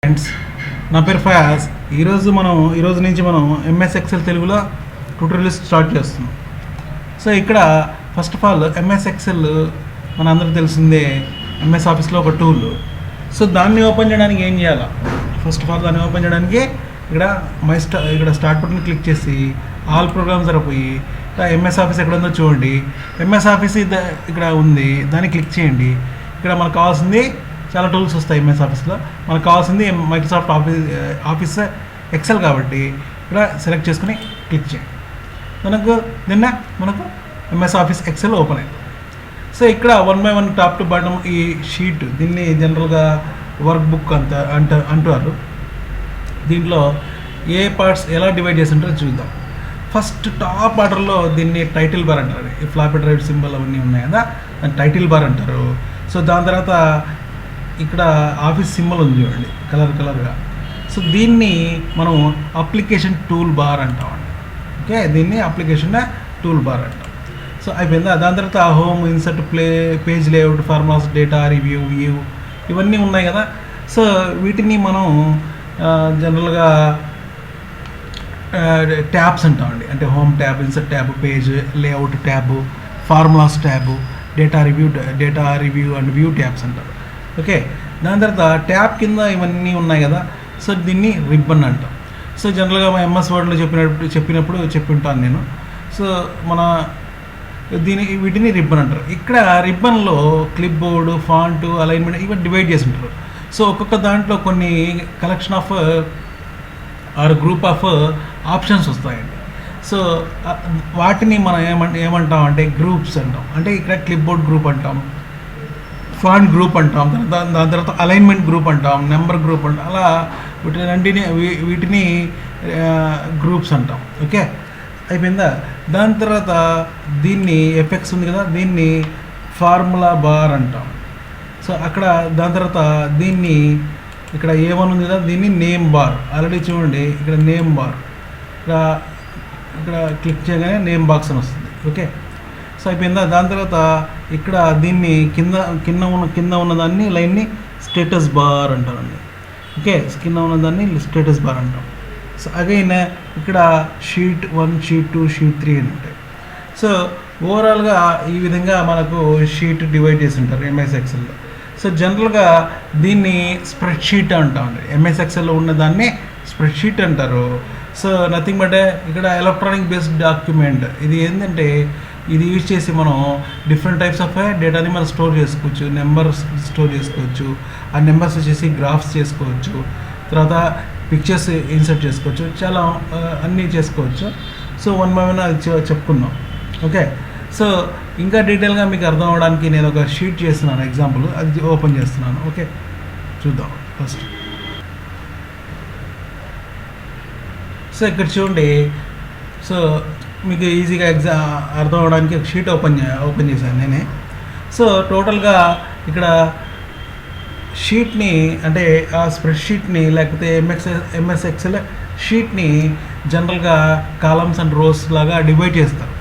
Friends, నా పేరు ఫయాజ్. ఈరోజు నుంచి మనం ఎంఎస్ ఎక్సెల్ తెలుగులో ట్యూటోరియల్స్ స్టార్ట్ చేస్తున్నాం. సో ఇక్కడ first of all MS Excel మన అందరికీ తెలిసిందే, ఎంఎస్ ఆఫీస్లో ఒక టూల్. సో దాన్ని ఓపెన్ చేయడానికి ఏం చేయాలా? ఫస్ట్ ఆఫ్ ఆల్ దాన్ని ఓపెన్ చేయడానికి ఇక్కడ స్టార్ట్ బటన్ క్లిక్ చేసి ఆల్ ప్రోగ్రామ్స్ పోయి ఎంఎస్ ఆఫీస్ ఎక్కడ ఉందో చూడండి. ఎంఎస్ ఆఫీస్ ఇక్కడ ఉంది, దాన్ని క్లిక్ చేయండి. ఇక్కడ మనకు కావాల్సింది చాలా టూల్స్ వస్తాయి. ఎంఎస్ ఆఫీస్లో మనకు కావాల్సింది మైక్రోసాఫ్ట్ ఆఫీస్ ఎక్సెల్ కాబట్టి ఇక్కడ సెలెక్ట్ చేసుకుని క్లిక్ చేయండి. మనకు ఎంఎస్ ఆఫీస్ ఎక్సెల్ ఓపెన్ అయింది. సో ఇక్కడ 1 by 1 టాప్ టు బాటమ్ ఈ షీట్, దీన్ని జనరల్గా వర్క్ బుక్ అంటారు. దీంట్లో ఏ పార్ట్స్ ఎలా డివైడ్ చేసి ఉంటారో చూద్దాం. ఫస్ట్ టాప్ ఆర్డర్లో దీన్ని టైటిల్ బార్ అంటారు. ఈ ఫ్లాపీ డ్రైవ్ సింబల్ అవన్నీ ఉన్నాయి కదా, దాన్ని టైటిల్ బార్ అంటారు. సో దాని తర్వాత ఇక్కడ ఆఫీస్ సింబల్ ఉంది చూడండి, కలర్గా. సో దీన్ని మనం అప్లికేషన్ టూల్ బార్ అంటామండి. ఓకే, దీన్ని అప్లికేషన్ టూల్ బార్ అంటాం. సో అయిపోయిందా? దాని తర్వాత home, insert, page layout, formulas, data, review, view ఇవన్నీ ఉన్నాయి కదా. సో వీటిని మనం జనరల్గా ట్యాబ్స్ అంటామండి. అంటే home tab, insert tab, page layout tab, formulas tab, data review and view tabs అంటారు. ఓకే, దాని తర్వాత ట్యాబ్ కింద ఇవన్నీ ఉన్నాయి కదా. సో దీన్ని రిబ్బన్ అంటాం. సో జనరల్గా మా ఎంఎస్ వర్డ్లో చెప్పినప్పుడు చెప్పి ఉంటాను నేను. సో వీటిని రిబ్బన్ అంటారు. ఇక్కడ రిబ్బన్లో క్లిప్ బోర్డు, ఫాంట్, అలైన్మెంట్ ఇవి డివైడ్ చేసి ఉంటారు. సో ఒక్కొక్క దాంట్లో కొన్ని collection of or group of options వస్తాయండి. సో వాటిని మనం ఏమంటాం అంటే గ్రూప్స్ అంటాం. అంటే ఇక్కడ క్లిప్ బోర్డ్ గ్రూప్ అంటాం, ఫాంట్ గ్రూప్ అంటాం, దాని తర్వాత అలైన్మెంట్ గ్రూప్ అంటాం, నెంబర్ గ్రూప్ అంటాం. అలా వీటిని గ్రూప్స్ అంటాం. ఓకే, అయిపోయిందా? దాని తర్వాత దీన్ని ఎఫెక్ట్స్ ఉంది కదా, దీన్ని ఫార్ములా బార్ అంటాం. సో అక్కడ దాని తర్వాత దీన్ని ఇక్కడ ఏమని ఉంది కదా, దీన్ని నేమ్ బార్. ఆల్రెడీ చూడండి ఇక్కడ నేమ్ బార్, ఇక్కడ క్లిక్ చేయగానే నేమ్ బాక్స్ అని వస్తుంది. ఓకే, సో అయిపోయిందా? దాని తర్వాత ఇక్కడ దీన్ని కింద ఉన్నదాన్ని లైన్ని స్టేటస్ బార్ అంటారండి. ఓకే, కింద ఉన్నదాన్ని స్టేటస్ బార్ అంటాం. సో అగైన్ ఇక్కడ షీట్ 1, షీట్ 2, షీట్ 3 అని ఉంటాయి. సో ఓవరాల్గా ఈ విధంగా మనకు షీట్ డివైడ్ చేసి ఉంటారు ఎంఎస్ ఎక్సెల్లో. సో జనరల్గా దీన్ని స్ప్రెడ్షీట్ అంటామండి. ఎంఎస్ ఎక్సెల్లో ఉన్న దాన్ని స్ప్రెడ్షీట్ అంటారు. సో నథింగ్ బట్ ఇక్కడ ఎలక్ట్రానిక్ బేస్డ్ డాక్యుమెంట్. ఇది ఏంటంటే ఇది యూజ్ చేసి మనం డిఫరెంట్ టైప్స్ ఆఫ్ డేటాని మనం స్టోర్ చేసుకోవచ్చు. నెంబర్స్ స్టోర్ చేసుకోవచ్చు, ఆ నెంబర్స్ వచ్చేసి గ్రాఫ్స్ చేసుకోవచ్చు, తర్వాత పిక్చర్స్ ఇన్సర్ట్ చేసుకోవచ్చు, చాలా అన్నీ చేసుకోవచ్చు. సో 1 by 1 అది చెప్పుకుందాం. ఓకే, సో ఇంకా డీటెయిల్గా మీకు అర్థం అవ్వడానికి నేను ఒక షీట్ చేస్తున్నాను, ఎగ్జాంపుల్ అది ఓపెన్ చేస్తున్నాను. ఓకే, చూద్దాం ఫస్ట్. సో ఇక్కడ చూడండి. సో మీకు ఈజీగా అర్థం అవ్వడానికి ఒక షీట్ ఓపెన్ చేశాను నేనే. సో టోటల్గా ఇక్కడ షీట్ని, అంటే ఆ స్ప్రెడ్ షీట్ని లేకపోతే ఎంఎస్ ఎక్సెల్ షీట్ని జనరల్గా కాలమ్స్ అండ్ రోస్ లాగా డివైడ్ చేస్తారు.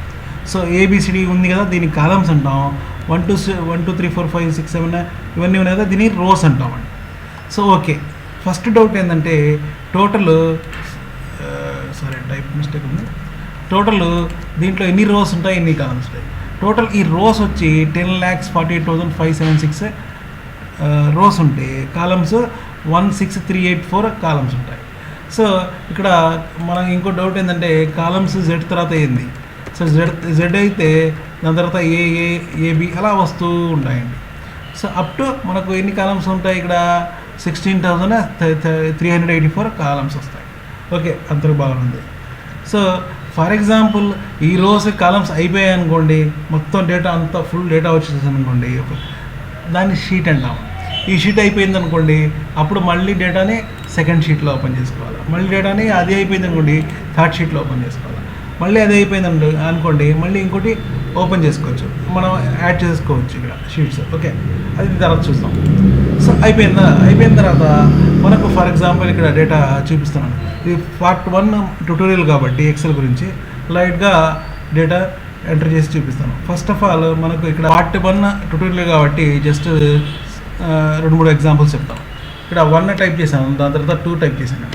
సో ఏబిసిడి ఉంది కదా, దీన్ని కాలమ్స్ అంటాం. 1 2 3 4 5 6 7 ఇవన్నీ ఉన్నాయి కదా, దీన్ని రోస్ అంటామండి. సో ఓకే, ఫస్ట్ డౌట్ ఏంటంటే టైప్ మిస్టేక్ ఉంది. దీంట్లో ఎన్ని రోస్ ఉంటాయి, ఎన్ని కాలమ్స్ ఉంటాయి? టోటల్ ఈ రోస్ వచ్చి 10,48,576 రోస్ ఉంటే కాలమ్స్ 16,384 కాలమ్స్ ఉంటాయి. సో ఇక్కడ మనం ఇంకో డౌట్ ఏంటంటే కాలమ్స్ జెడ్ తర్వాత ఏంది? సో జెడ్ అయితే దాని తర్వాత ఏబి అలా వస్తూ ఉంటాయండి. సో అప్ టు మనకు ఎన్ని కాలమ్స్ ఉంటాయి? ఇక్కడ 16,384 కాలమ్స్ వస్తాయి. ఓకే, అంతకు బాగుంది. సో ఫర్ ఎగ్జాంపుల్ ఈ రోస్ కాలమ్స్ అయిపోయాయి అనుకోండి, మొత్తం డేటా అంతా ఫుల్ డేటా వచ్చేసి అనుకోండి, దాన్ని షీట్ అంటాం. ఈ షీట్ అయిపోయింది అనుకోండి, అప్పుడు మళ్ళీ డేటాని సెకండ్ షీట్లో ఓపెన్ చేసుకోవాలి. మళ్ళీ డేటాని అది అయిపోయింది అనుకోండి, థర్డ్ షీట్లో ఓపెన్ చేసుకోవాలి. మళ్ళీ అది అయిపోయింది అనుకోండి, మళ్ళీ ఇంకోటి ఓపెన్ చేసుకోవచ్చు, మనం యాడ్ చేసుకోవచ్చు ఇక్కడ షీట్స్. ఓకే, అది తర్వాత చూస్తాం. సో అయిపోయిన తర్వాత మనకు ఫర్ ఎగ్జాంపుల్ ఇక్కడ డేటా చూపిస్తున్నాను. ఇది పార్ట్ 1 ట్యూటోరియల్ కాబట్టి ఎక్సెల్ గురించి లైట్గా డేటా ఎంటర్ చేసి చూపిస్తాను. ఫస్ట్ ఆఫ్ ఆల్ మనకు ఇక్కడ పార్ట్ 1 ట్యూటోరియల్ కాబట్టి జస్ట్ 2-3 ఎగ్జాంపుల్స్ చెప్తాం. ఇక్కడ 1 టైప్ చేశాను, దాని తర్వాత 2 టైప్ చేశాను.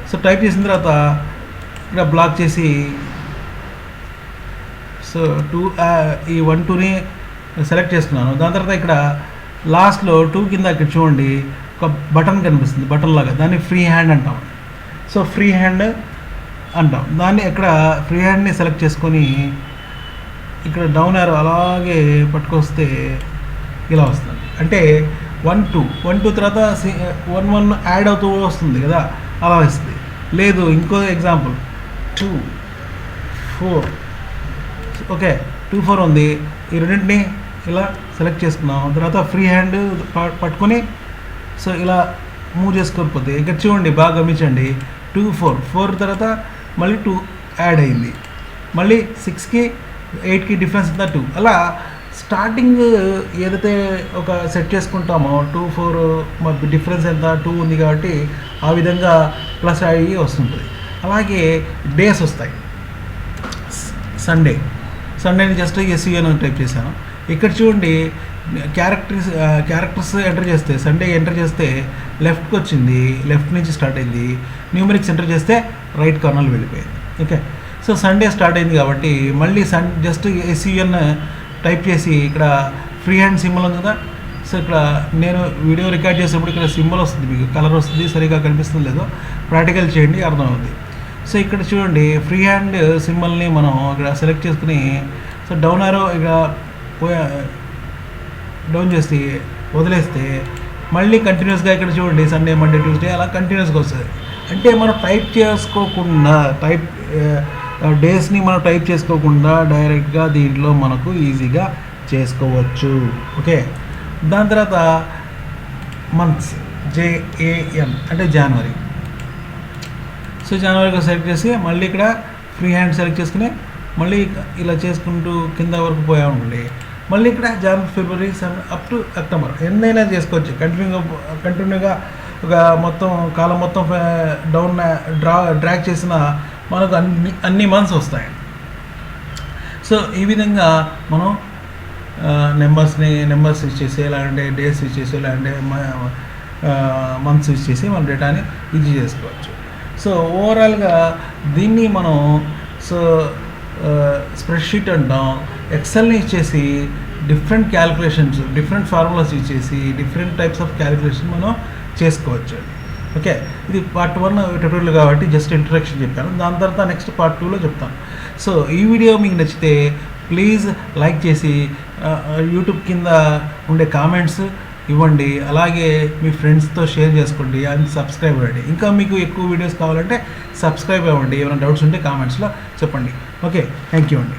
సో టైప్ చేసిన తర్వాత ఇక్కడ బ్లాక్ చేసి సో 2 ఈ 1 2ని సెలెక్ట్ చేసుకున్నాను. దాని తర్వాత ఇక్కడ లాస్ట్లో 2 కింద ఇక్కడ చూడండి ఒక బటన్ కనిపిస్తుంది, బటన్ లాగా, దాన్ని ఫ్రీ హ్యాండ్ అంటాం. సో ఫ్రీ హ్యాండ్ అంటాం దాన్ని. ఇక్కడ ఫ్రీ హ్యాండ్ని సెలెక్ట్ చేసుకొని ఇక్కడ డౌన్ యారో అలాగే పట్టుకొస్తే ఇలా వస్తుంది. అంటే 1 2 తర్వాత 1 1 యాడ్ అవుతూ వస్తుంది కదా, అలా వస్తుంది. లేదు ఇంకో ఎగ్జాంపుల్ 2 4, ఓకే 2 4 ఉంది. ఈ రెండింటిని ఇలా సెలెక్ట్ చేసుకున్నాం. తర్వాత ఫ్రీ హ్యాండ్ పట్టుకొని సో ఇలా మూవ్ చేసుకోకపోతే ఇక్కడ చూడండి, బాగా గమనించండి, 2 4 తర్వాత మళ్ళీ 2 యాడ్ అయింది, మళ్ళీ 6కి 8కి డిఫరెన్స్ ఎంత 2. అలా స్టార్టింగ్ ఏదైతే ఒక సెట్ చేసుకుంటామో 2 4 మరి డిఫరెన్స్ ఎంత 2 ఉంది కాబట్టి ఆ విధంగా ప్లస్ అయ్యి వస్తుంటుంది. అలాగే డేస్ వస్తాయి. సండేని జస్ట్ ఎస్యూఎన్ టైప్ చేశాను. ఇక్కడ చూడండి క్యారెక్టర్స్ ఎంటర్ చేస్తే సండే ఎంటర్ చేస్తే లెఫ్ట్కి వచ్చింది, లెఫ్ట్ నుంచి స్టార్ట్ అయింది. న్యూమరిక్స్ ఎంటర్ చేస్తే రైట్ కార్నర్లో వెళ్ళిపోయింది. ఓకే, సో సండే స్టార్ట్ అయింది కాబట్టి మళ్ళీ జస్ట్ ఎస్యూఎన్ టైప్ చేసి ఇక్కడ ఫ్రీ హ్యాండ్ సింబల్ ఉంది కదా. సో ఇక్కడ నేను వీడియో రికార్డ్ చేసేప్పుడు ఇక్కడ సింబల్ వస్తుంది, మీకు కలర్ వస్తుంది, సరిగా కనిపిస్తుంది లేదో ప్రాక్టికల్ చేయండి అర్థమవుతుంది. సో ఇక్కడ చూడండి ఫ్రీ హ్యాండ్ సింబల్ని మనం ఇక్కడ సెలెక్ట్ చేసుకుని సో డౌన్ ఆరో ఇక్కడ డౌన్ చేసి వదిలేస్తే మళ్ళీ కంటిన్యూస్గా ఇక్కడ చూడండి సండే మండే ట్యూస్డే అలా కంటిన్యూస్గా వస్తుంది. అంటే మనం టైప్ చేసుకోకుండా డేస్ని మనం టైప్ చేసుకోకుండా డైరెక్ట్గా దీంట్లో మనకు ఈజీగా చేసుకోవచ్చు. ఓకే, దాని తర్వాత మంత్స్ JAN అంటే జనవరి. సో జనవరికి సెలెక్ట్ చేసి మళ్ళీ ఇక్కడ ఫ్రీ హ్యాండ్ సెలెక్ట్ చేసుకుని మళ్ళీ ఇలా చేసుకుంటూ కింద వరకు పోయామండి. మళ్ళీ ఇక్కడ జనవరి ఫిబ్రవరి అప్ టు అక్టోబర్ ఎన్నైనా చేసుకోవచ్చు. కంటిన్యూగా ఒక మొత్తం కాలం మొత్తం డౌన్ డ్రాగ్ చేసిన మనకు అన్ని మంత్స్ వస్తాయి. సో ఈ విధంగా మనం నెంబర్స్ యూజ్ చేసి లేదంటే డేస్ యూజ్ చేసి లేదంటే మంత్స్ యూజ్ చేసి మన డేటాని ఈజీ చేసుకోవచ్చు. సో ఓవరాల్గా దీన్ని మనం సో స్ప్రెడ్షీట్ అంటాం. ఎక్సెల్ని యూజ్ చేసి different calculations, different formulas use చేసి డిఫరెంట్ టైప్స్ ఆఫ్ క్యాలిక్యులేషన్ మనం చేసుకోవచ్చు. ఓకే, ఇది పార్ట్ 1 ట్యూటోరియల్ కాబట్టి జస్ట్ ఇంట్రడక్షన్ చెప్పాను. దాని తర్వాత నెక్స్ట్ పార్ట్ 2లో చెప్తాను. సో ఈ వీడియో మీకు నచ్చితే ప్లీజ్ లైక్ చేసి యూట్యూబ్ కింద ఉండే కామెంట్స్ ఇవ్వండి. అలాగే మీ ఫ్రెండ్స్తో షేర్ చేసుకోండి అండ్ సబ్స్క్రైబ్ అవ్వండి. ఇంకా మీకు ఎక్కువ వీడియోస్ కావాలంటే సబ్స్క్రైబ్ అవ్వండి. ఏమైనా డౌట్స్ ఉంటే కామెంట్స్లో చెప్పండి. ఓకే, థ్యాంక్ యూ అండి.